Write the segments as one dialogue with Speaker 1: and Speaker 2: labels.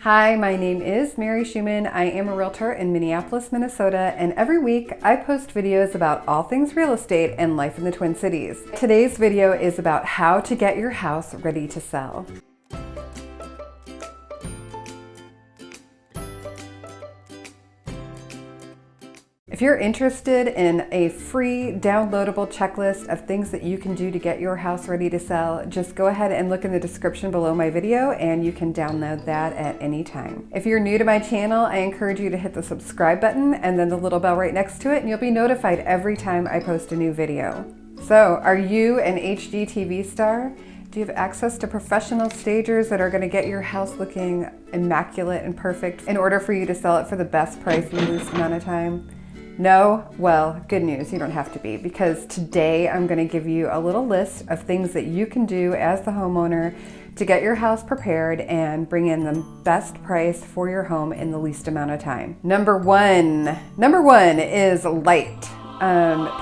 Speaker 1: Hi, my name is Mary Schumann. I am a realtor in Minneapolis, Minnesota, and every week I post videos about all things real estate and life in the Twin Cities. Today's video is about how to get your house ready to sell. If you're interested in a free downloadable checklist of things that you can do to get your house ready to sell, just go ahead and look in the description below my video and you can download that at any time. If you're new to my channel, I encourage you to hit the subscribe button and then the little bell right next to it, and you'll be notified every time I post a new video. So, are you an HGTV star? Do you have access to professional stagers that are going to get your house looking immaculate and perfect in order for you to sell it for the best price in the least amount of time? No? Well, good news, you don't have to be, because today I'm going to give you a little list of things that you can do as the homeowner to get your house prepared and bring in the best price for your home in the least amount of time. Number one is light.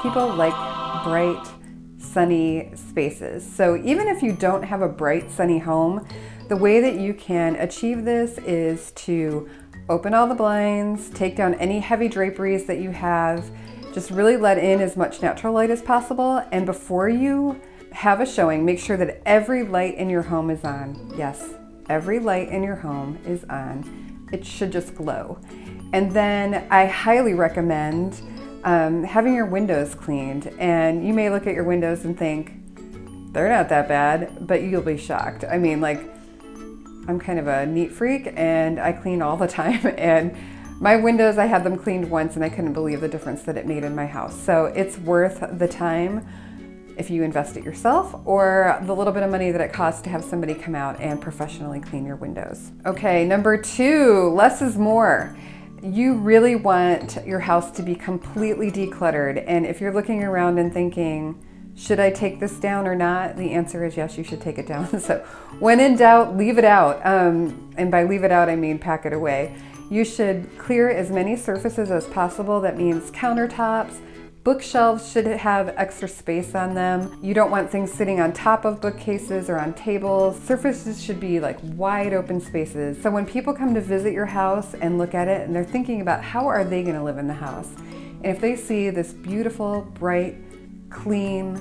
Speaker 1: People like bright, sunny spaces. So even if you don't have a bright, sunny home, the way that you can achieve this is to open all the blinds, take down any heavy draperies that you have, just really let in as much natural light as possible. And before you have a showing, make sure that every light in your home is on. Yes, every light in your home is on. It should just glow. And then I highly recommend having your windows cleaned. And you may look at your windows and think, they're not that bad, but you'll be shocked. I mean, like, I'm kind of a neat freak and I clean all the time, and my windows, I had them cleaned once and I couldn't believe the difference that it made in my house. So it's worth the time if you invest it yourself, or the little bit of money that it costs to have somebody come out and professionally clean your windows. Okay, number two, less is more. You really want your house to be completely decluttered, and if you're looking around and thinking, should I take this down or not? The answer is yes, you should take it down. So when in doubt, leave it out. And by leave it out, I mean pack it away. You should clear as many surfaces as possible. That means countertops, bookshelves should have extra space on them. You don't want things sitting on top of bookcases or on tables. Surfaces should be like wide open spaces. So when people come to visit your house and look at it and they're thinking about how are they gonna live in the house, and if they see this beautiful, bright, clean,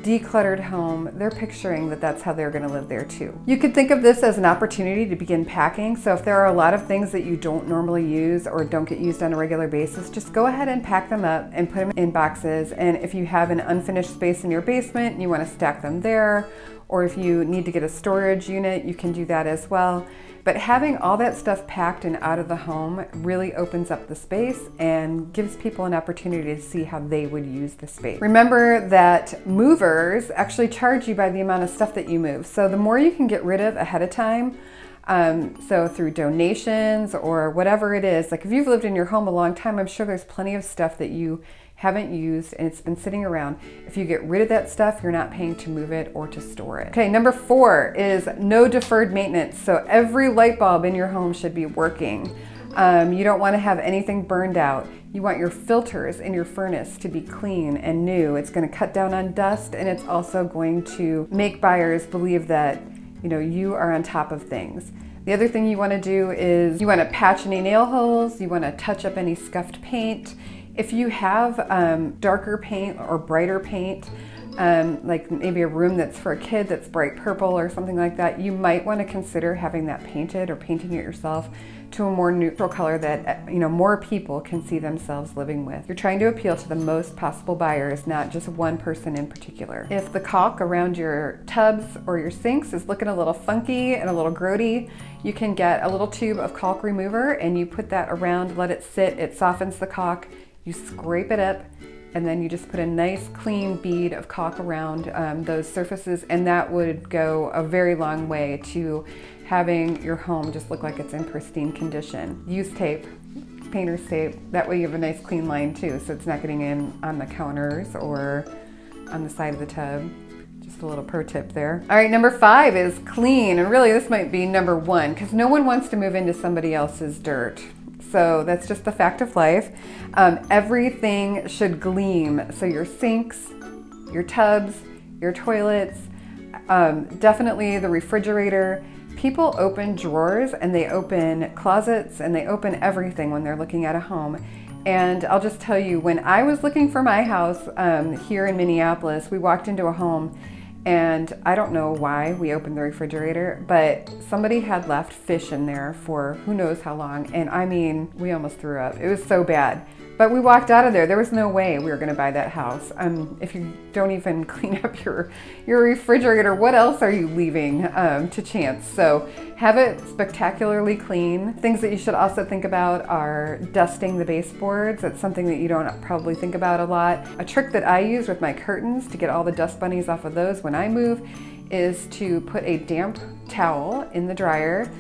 Speaker 1: decluttered home, they're picturing that that's how they're going to live there too. You could think of this as an opportunity to begin packing. So if there are a lot of things that you don't normally use or don't get used on a regular basis, just go ahead and pack them up and put them in boxes. And if you have an unfinished space in your basement and you want to stack them there, or if you need to get a storage unit, you can do that as well. But having all that stuff packed and out of the home really opens up the space and gives people an opportunity to see how they would use the space. Remember that movers actually charge you by the amount of stuff that you move. So the more you can get rid of ahead of time, so through donations or whatever it is, like if you've lived in your home a long time, I'm sure there's plenty of stuff that you haven't used and it's been sitting around. If you get rid of that stuff, you're not paying to move it or to store it. Okay, number four is no deferred maintenance. So every light bulb in your home should be working. You don't want to have anything burned out. You want your filters in your furnace to be clean and new. It's going to cut down on dust, and it's also going to make buyers believe that, you know, you are on top of things. The other thing you want to do is you want to patch any nail holes. You want to touch up any scuffed paint. If you have darker paint or brighter paint, like maybe a room that's for a kid that's bright purple or something like that, you might want to consider having that painted or painting it yourself to a more neutral color that, you know, more people can see themselves living with. You're trying to appeal to the most possible buyers, not just one person in particular. If the caulk around your tubs or your sinks is looking a little funky and a little grody, you can get a little tube of caulk remover and you put that around, let it sit, it softens the caulk. You scrape it up, and then you just put a nice clean bead of caulk around those surfaces, and that would go a very long way to having your home just look like it's in pristine condition. Use tape, painter's tape. That way you have a nice clean line too, so it's not getting in on the counters or on the side of the tub. Just a little pro tip there. All right, number five is clean, and really this might be number one because no one wants to move into somebody else's dirt. So that's just the fact of life. Everything should gleam. So your sinks, your tubs, your toilets, definitely the refrigerator. People open drawers and they open closets and they open everything when they're looking at a home. And I'll just tell you, when I was looking for my house here in Minneapolis, we walked into a home and I don't know why we opened the refrigerator, but somebody had left fish in there for who knows how long. And I mean, we almost threw up. It was so bad. But we walked out of there. There was no way we were going to buy that house. If you don't even clean up your refrigerator, what else are you leaving to chance? So have it spectacularly clean. Things that you should also think about are dusting the baseboards. That's something that you don't probably think about a lot. A trick that I use with my curtains to get all the dust bunnies off of those when I move is to put a damp towel in the dryer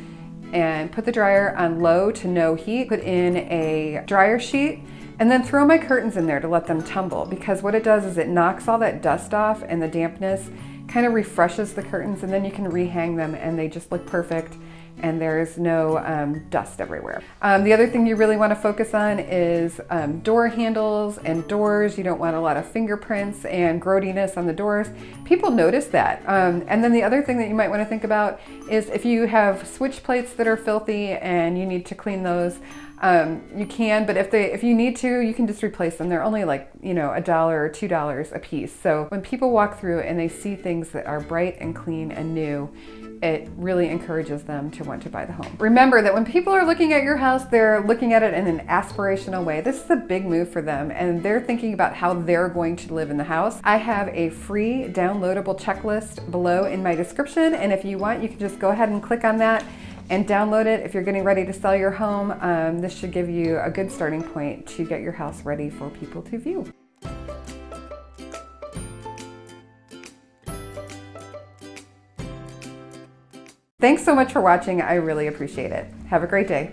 Speaker 1: and put the dryer on low to no heat. Put in a dryer sheet and then throw my curtains in there to let them tumble, because what it does is it knocks all that dust off and the dampness kind of refreshes the curtains, and then you can rehang them and they just look perfect and there's no dust everywhere. The other thing you really want to focus on is door handles and doors. You don't want a lot of fingerprints and growtiness on the doors. People notice that. And then the other thing that you might want to think about is if you have switch plates that are filthy and you need to clean those, you can, but if you need to, you can just replace them. They're only like, $1 or $2 a piece. So when people walk through and they see things that are bright and clean and new, it really encourages them to want to buy the home. Remember that when people are looking at your house, they're looking at it in an aspirational way. This is a big move for them, and they're thinking about how they're going to live in the house. I have a free downloadable checklist below in my description, and if you want, you can just go ahead and click on that and download it. If you're getting ready to sell your home, this should give you a good starting point to get your house ready for people to view. Thanks so much for watching. I really appreciate it. Have a great day.